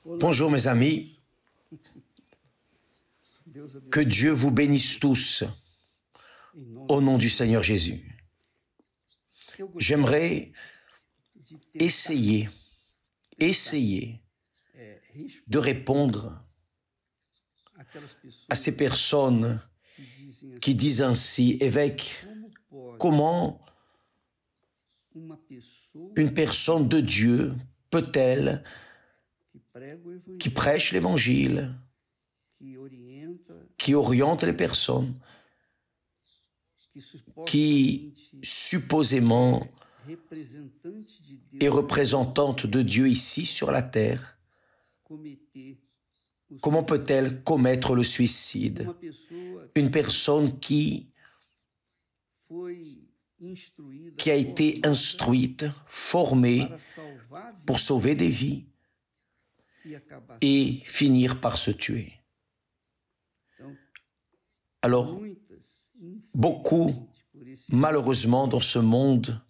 Bonjour mes amis, que Dieu vous bénisse tous au nom du Seigneur Jésus. J'aimerais essayer de répondre à ces personnes qui disent ainsi: évêque, comment une personne de Dieu peut-elle, qui prêche l'évangile, qui oriente les personnes, qui supposément est représentante de Dieu ici sur la terre, comment peut-elle commettre le suicide? Une personne qui a été instruite, formée pour sauver des vies et finir par se tuer. Alors, beaucoup, malheureusement, dans ce monde,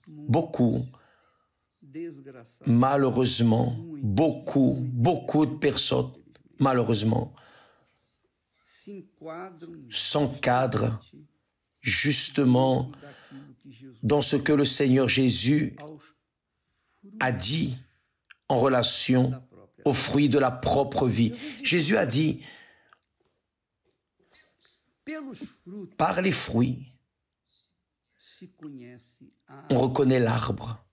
malheureusement, beaucoup de personnes, malheureusement, s'encadrent justement dans ce que le Seigneur Jésus a dit en relation aux fruits de la propre vie. Jésus a dit: par les fruits, on reconnaît l'arbre.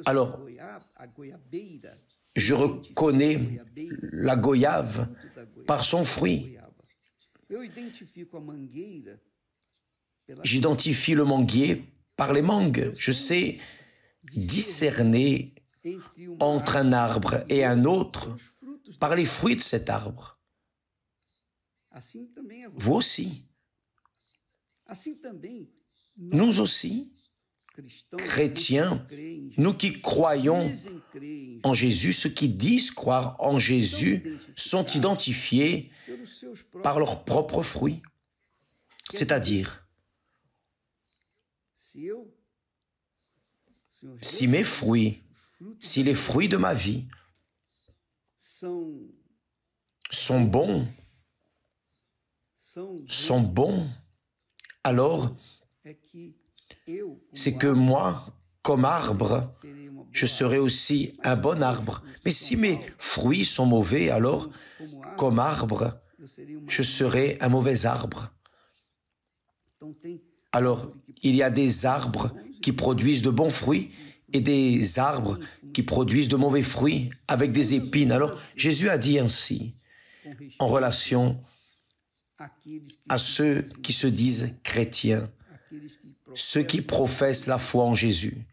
Alors, je reconnais la goyave par son fruit. J'identifie le manguier par les mangues. Je sais discerner entre un arbre et un autre par les fruits de cet arbre. Vous aussi. Nous aussi, chrétiens, nous qui croyons en Jésus, ceux qui disent croire en Jésus, sont identifiés par leurs propres fruits. C'est-à-dire, si mes fruits, si les fruits de ma vie sont bons, alors c'est que moi, comme arbre, je serai aussi un bon arbre. Mais si mes fruits sont mauvais, alors, comme arbre, je serai un mauvais arbre. Alors, il y a des arbres qui produisent de bons fruits et des arbres qui produisent de mauvais fruits avec des épines. Alors, Jésus a dit ainsi, en relation à ceux qui se disent chrétiens, ceux qui professent la foi en Jésus.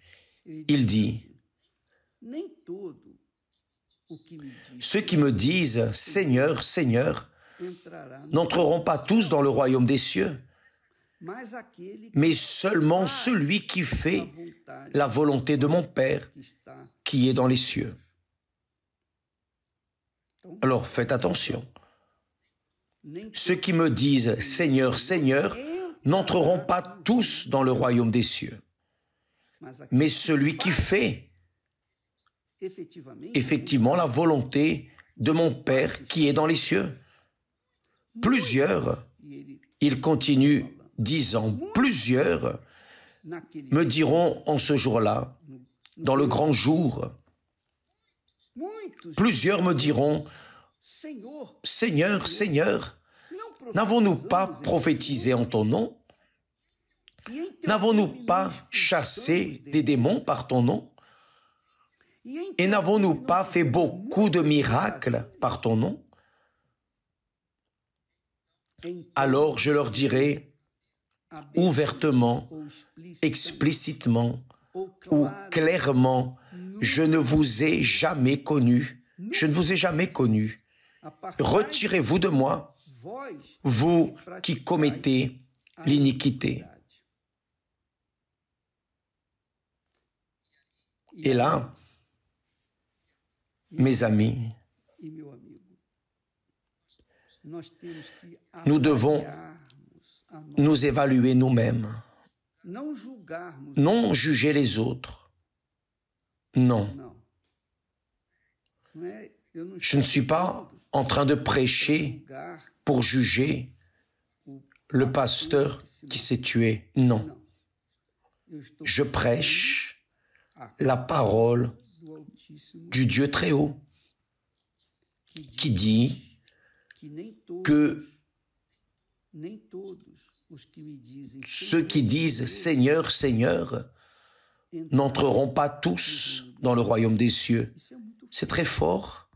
Il dit: ceux qui me disent Seigneur, Seigneur, n'entreront pas tous dans le royaume des cieux, mais seulement celui qui fait la volonté de mon Père qui est dans les cieux. Alors faites attention. Ceux qui me disent Seigneur, Seigneur, n'entreront pas tous dans le royaume des cieux, mais celui qui fait effectivement la volonté de mon Père qui est dans les cieux. Plusieurs, il continue disant, plusieurs me diront en ce jour-là, dans le grand jour, plusieurs me diront: Seigneur, Seigneur, n'avons-nous pas prophétisé en ton nom? N'avons-nous pas chassé des démons par ton nom? Et n'avons-nous pas fait beaucoup de miracles par ton nom? Alors je leur dirai ouvertement, explicitement ou clairement: je ne vous ai jamais connu, je ne vous ai jamais connu. Retirez-vous de moi, vous qui commettez l'iniquité. Et là, mes amis, nous devons nous évaluer nous-mêmes, non juger les autres, non. Je ne suis pas en train de prêcher pour juger le pasteur qui s'est tué. Non. Je prêche la parole du Dieu très haut qui dit que ceux qui disent Seigneur, Seigneur n'entreront pas tous dans le royaume des cieux. C'est très fort.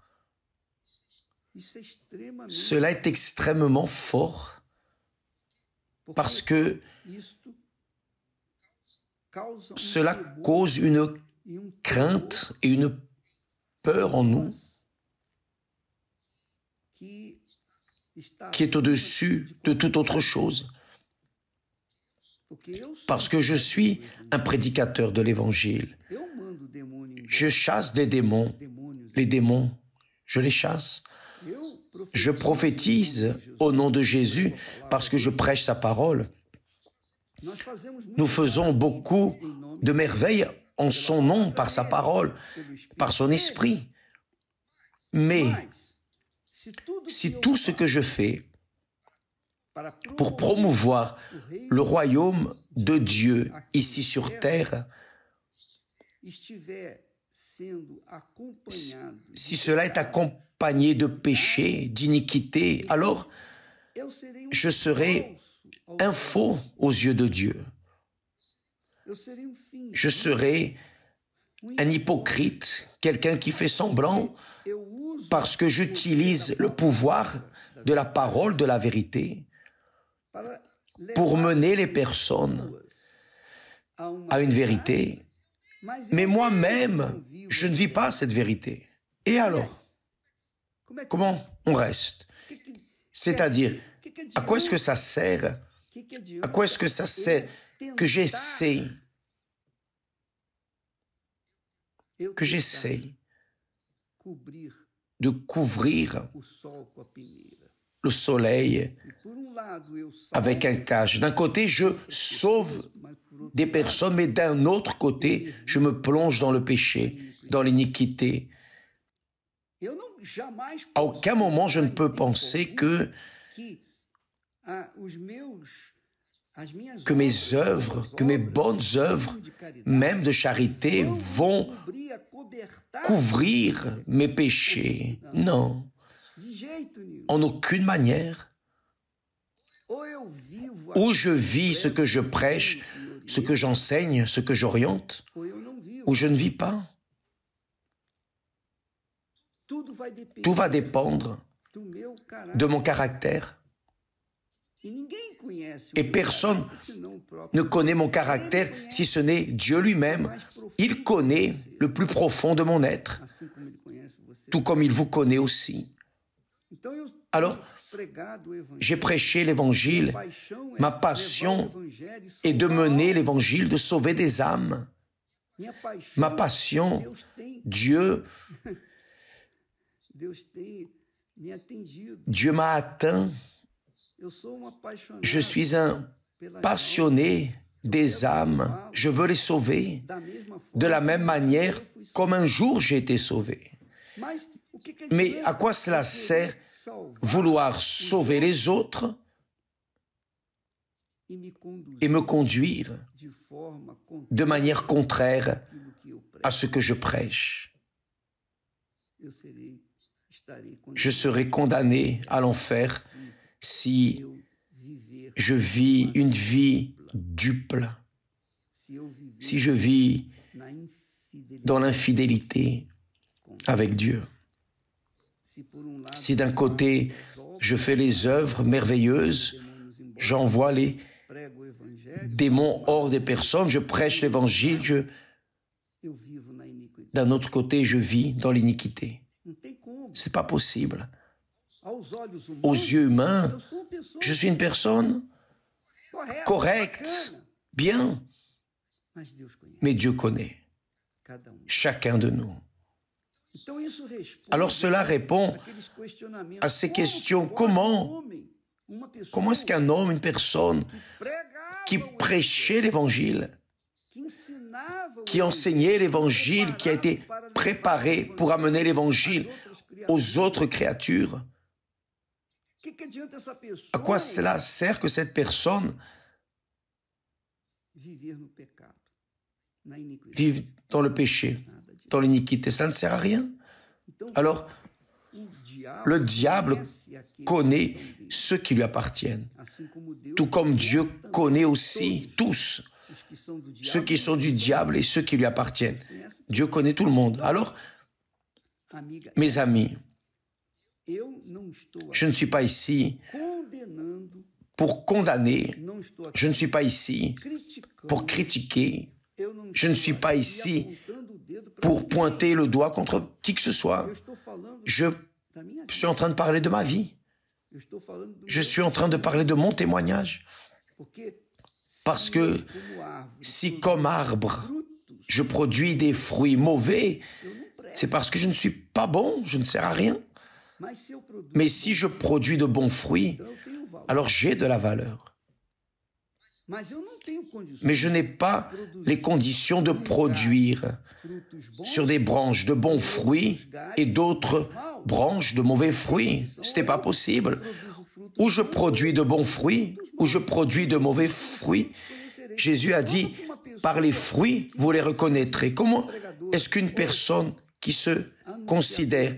Cela est extrêmement fort parce que cela cause une crainte et une peur en nous qui est au-dessus de toute autre chose. Parce que je suis un prédicateur de l'Évangile. Je chasse des démons. Les démons, je les chasse. Je prophétise au nom de Jésus parce que je prêche sa parole. Nous faisons beaucoup de merveilles en son nom, par sa parole, par son esprit. Mais si tout ce que je fais pour promouvoir le royaume de Dieu ici sur terre, si cela est accompagné de péché, d'iniquité, alors je serai un faux aux yeux de Dieu. Je serai un hypocrite, quelqu'un qui fait semblant parce que j'utilise le pouvoir de la parole de la vérité pour mener les personnes à une vérité. Mais moi-même, je ne vis pas cette vérité. Et alors, comment on reste? C'est-à-dire, à quoi est-ce que ça sert? À quoi est-ce que ça sert que j'essaie de couvrir le soleil avec un cage? D'un côté, je sauve des personnes, mais d'un autre côté, je me plonge dans le péché, dans l'iniquité. À aucun moment, je ne peux penser que mes œuvres, que mes bonnes œuvres, même de charité, vont couvrir mes péchés. Non, en aucune manière. Ou je vis ce que je prêche, ce que j'enseigne, ce que j'oriente, ou je ne vis pas. Tout va dépendre de mon caractère. Et personne ne connaît mon caractère si ce n'est Dieu lui-même. Il connaît le plus profond de mon être, tout comme il vous connaît aussi. Alors, j'ai prêché l'Évangile. Ma passion est de mener l'Évangile, de sauver des âmes. Ma passion, Dieu m'a atteint. Je suis un passionné des âmes. Je veux les sauver de la même manière comme un jour j'ai été sauvé. Mais à quoi cela sert vouloir sauver les autres et me conduire de manière contraire à ce que je prêche? Je serai condamné à l'enfer si je vis une vie duple, si je vis dans l'infidélité avec Dieu. Si d'un côté, je fais les œuvres merveilleuses, j'envoie les démons hors des personnes, je prêche l'Évangile, d'un autre côté, je vis dans l'iniquité. C'est pas possible. Aux yeux humains, je suis une personne correcte, bien, mais Dieu connaît chacun de nous. Alors cela répond à ces questions. Comment est-ce qu'un homme, une personne qui prêchait l'Évangile, qui enseignait l'évangile, qui a été préparé pour amener l'évangile aux autres créatures. À quoi cela sert que cette personne vive dans le péché, dans l'iniquité? Ça ne sert à rien. Alors, le diable connaît ceux qui lui appartiennent, tout comme Dieu connaît aussi tous ceux qui sont du diable et ceux qui lui appartiennent. Dieu connaît tout le monde. Alors, mes amis, je ne suis pas ici pour condamner, je ne suis pas ici pour critiquer, je ne suis pas ici pour pointer le doigt contre qui que ce soit. Je suis en train de parler de ma vie. Je suis en train de parler de mon témoignage. Parce que si comme arbre, je produis des fruits mauvais, c'est parce que je ne suis pas bon, je ne sers à rien. Mais si je produis de bons fruits, alors j'ai de la valeur. Mais je n'ai pas les conditions de produire sur des branches de bons fruits et d'autres branches de mauvais fruits. Ce n'est pas possible. Ou je produis de bons fruits, ou je produis de mauvais fruits. Jésus a dit, par les fruits, vous les reconnaîtrez. Comment est-ce qu'une personne qui se considère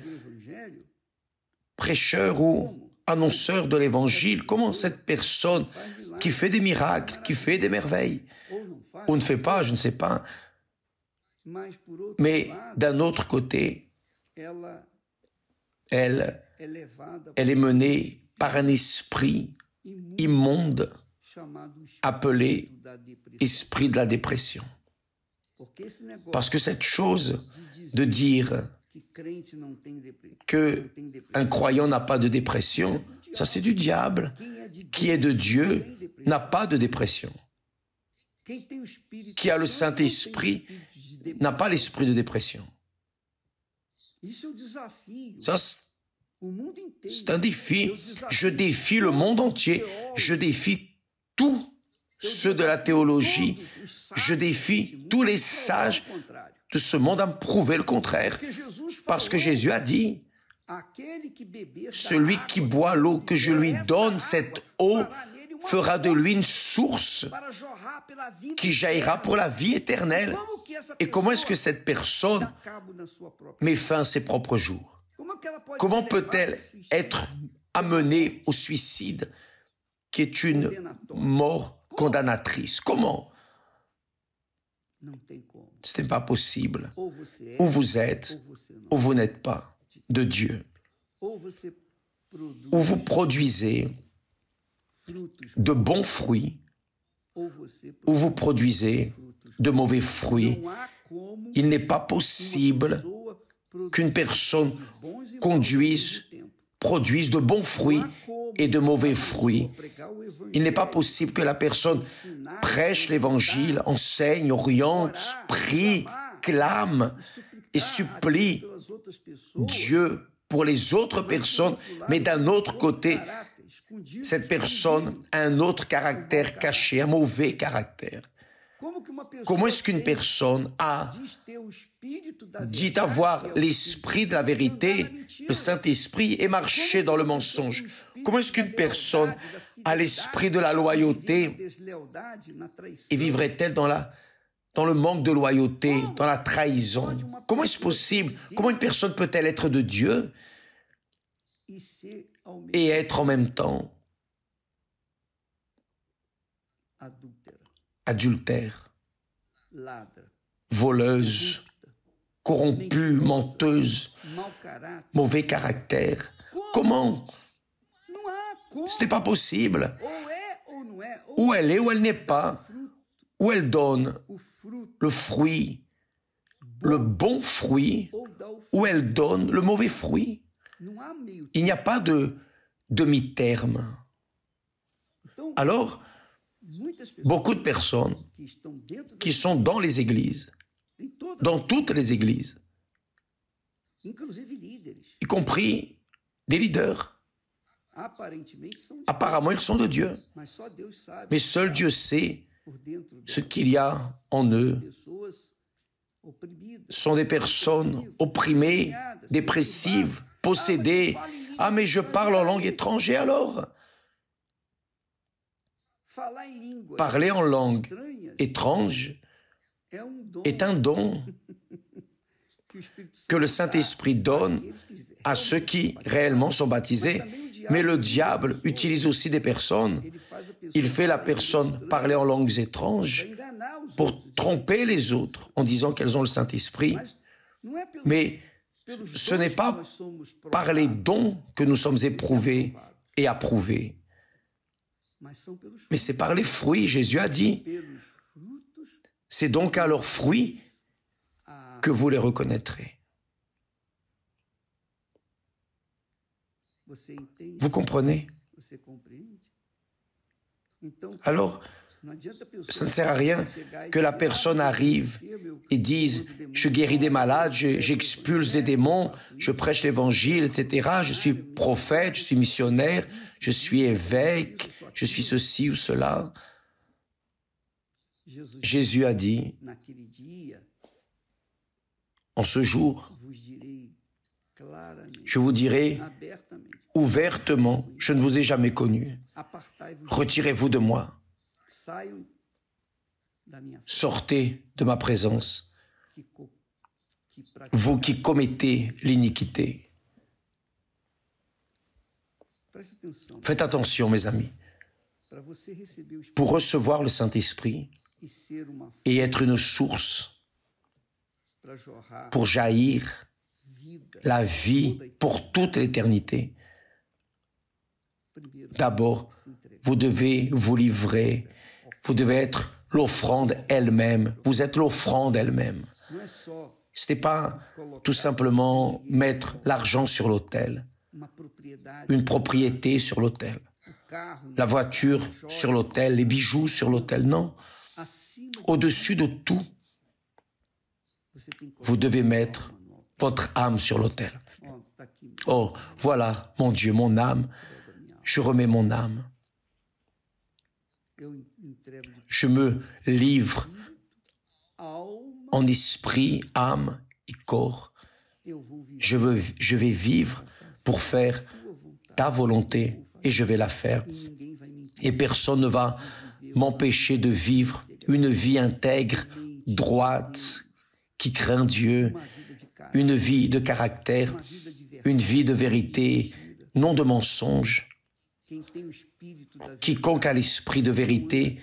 prêcheur ou annonceur de l'évangile, comment cette personne qui fait des miracles, qui fait des merveilles, ou ne fait pas, je ne sais pas, mais d'un autre côté, elle est menée par un esprit immonde appelé esprit de la dépression. Parce que cette chose de dire qu'un croyant n'a pas de dépression, ça c'est du diable. Qui est de Dieu n'a pas de dépression. Qui a le Saint-Esprit n'a pas l'esprit de dépression. Ça, c'est un défi. Je défie le monde entier. Je défie tous ceux de la théologie. Je défie tous les sages de ce monde à me prouver le contraire. Parce que Jésus a dit, celui qui boit l'eau que je lui donne, cette eau fera de lui une source qui jaillira pour la vie éternelle. Et comment est-ce que cette personne met fin à ses propres jours? Comment peut-elle être amenée au suicide, qui est une mort condamnatrice? Comment? Ce n'est pas possible. Ou vous êtes, ou vous n'êtes pas de Dieu. Ou vous produisez de bons fruits, ou vous produisez de mauvais fruits. Il n'est pas possible qu'une personne produise de bons fruits et de mauvais fruits. Il n'est pas possible que la personne prêche l'évangile, enseigne, oriente, prie, clame et supplie Dieu pour les autres personnes, mais d'un autre côté, cette personne a un autre caractère caché, un mauvais caractère. Comment est-ce qu'une personne dit avoir l'esprit de la vérité, le Saint-Esprit, et marcher dans le mensonge? Comment est-ce qu'une personne a l'esprit de la loyauté et vivrait-elle dans le manque de loyauté, dans la trahison? Comment est-ce possible? Comment une personne peut-elle être de Dieu et être en même temps adultère, voleuse, corrompue, menteuse, mauvais caractère? Comment? Ce n'est pas possible. Ou elle est ou elle n'est pas. Ou elle donne le fruit, le bon fruit, ou elle donne le mauvais fruit. Il n'y a pas de demi-terme. Alors, beaucoup de personnes qui sont dans les églises, dans toutes les églises, y compris des leaders, apparemment ils sont de Dieu, mais seul Dieu sait ce qu'il y a en eux, sont des personnes opprimées, dépressives, possédées. Ah, mais je parle en langue étrangère alors? Parler en langue étrange est un don que le Saint-Esprit donne à ceux qui réellement sont baptisés. Mais le diable utilise aussi des personnes. Il fait la personne parler en langues étranges pour tromper les autres en disant qu'elles ont le Saint-Esprit. Mais ce n'est pas par les dons que nous sommes éprouvés et approuvés. Mais c'est par les fruits, Jésus a dit. C'est donc à leurs fruits que vous les reconnaîtrez. Vous comprenez? Alors, ça ne sert à rien que la personne arrive et dise « Je guéris des malades, j'expulse des démons, je prêche l'évangile, etc. Je suis prophète, je suis missionnaire, je suis évêque, je suis ceci ou cela. » Jésus a dit « En ce jour, je vous dirai ouvertement, je ne vous ai jamais connu. Retirez-vous de moi. Sortez de ma présence, vous qui commettez l'iniquité. » Faites attention, mes amis. Pour recevoir le Saint-Esprit et être une source pour jaillir la vie pour toute l'éternité, d'abord, vous devez vous livrer, vous devez être l'offrande elle-même, vous êtes l'offrande elle-même. Ce n'est pas tout simplement mettre l'argent sur l'autel, une propriété sur l'autel, la voiture sur l'autel, les bijoux sur l'autel, non. Au-dessus de tout, vous devez mettre votre âme sur l'autel. Oh, voilà, mon Dieu, mon âme, je remets mon âme. Je me livre en esprit, âme et corps. Je vais vivre pour faire ta volonté et je vais la faire. Et personne ne va m'empêcher de vivre une vie intègre, droite, qui craint Dieu, une vie de caractère, une vie de vérité, non de mensonge. Quiconque a l'esprit de vérité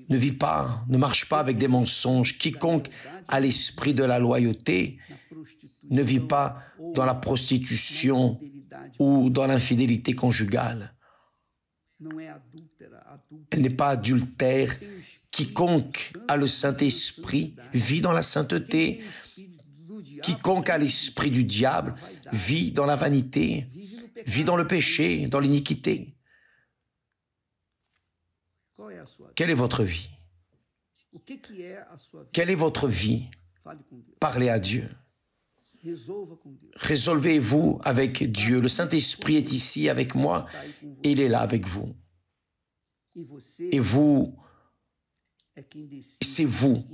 ne vit pas, ne marche pas avec des mensonges. Quiconque a l'esprit de la loyauté ne vit pas dans la prostitution ou dans l'infidélité conjugale. Elle n'est pas adultère. Quiconque a le Saint-Esprit vit dans la sainteté. Quiconque a l'esprit du diable vit dans la vanité, vit dans le péché, dans l'iniquité. Quelle est votre vie? Quelle est votre vie? Parlez à Dieu. Résolvez-vous avec Dieu. Le Saint-Esprit est ici avec moi et il est là avec vous. Et vous, c'est vous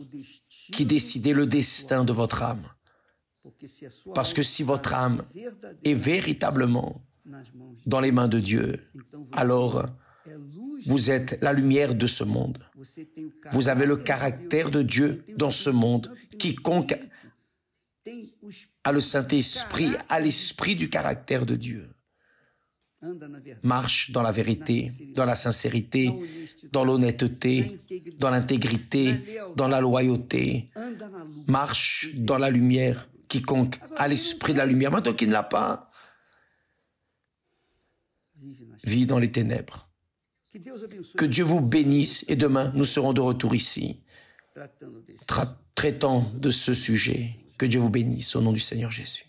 qui décidez le destin de votre âme. Parce que si votre âme est véritablement dans les mains de Dieu, alors vous êtes la lumière de ce monde. Vous avez le caractère de Dieu dans ce monde. Quiconque a le Saint-Esprit, a l'esprit du caractère de Dieu. Marche dans la vérité, dans la sincérité, dans l'honnêteté, dans l'intégrité, dans la loyauté. Marche dans la lumière. Quiconque a l'esprit de la lumière, maintenant qui ne l'a pas, vit dans les ténèbres. Que Dieu vous bénisse et demain nous serons de retour ici, traitant de ce sujet. Que Dieu vous bénisse au nom du Seigneur Jésus.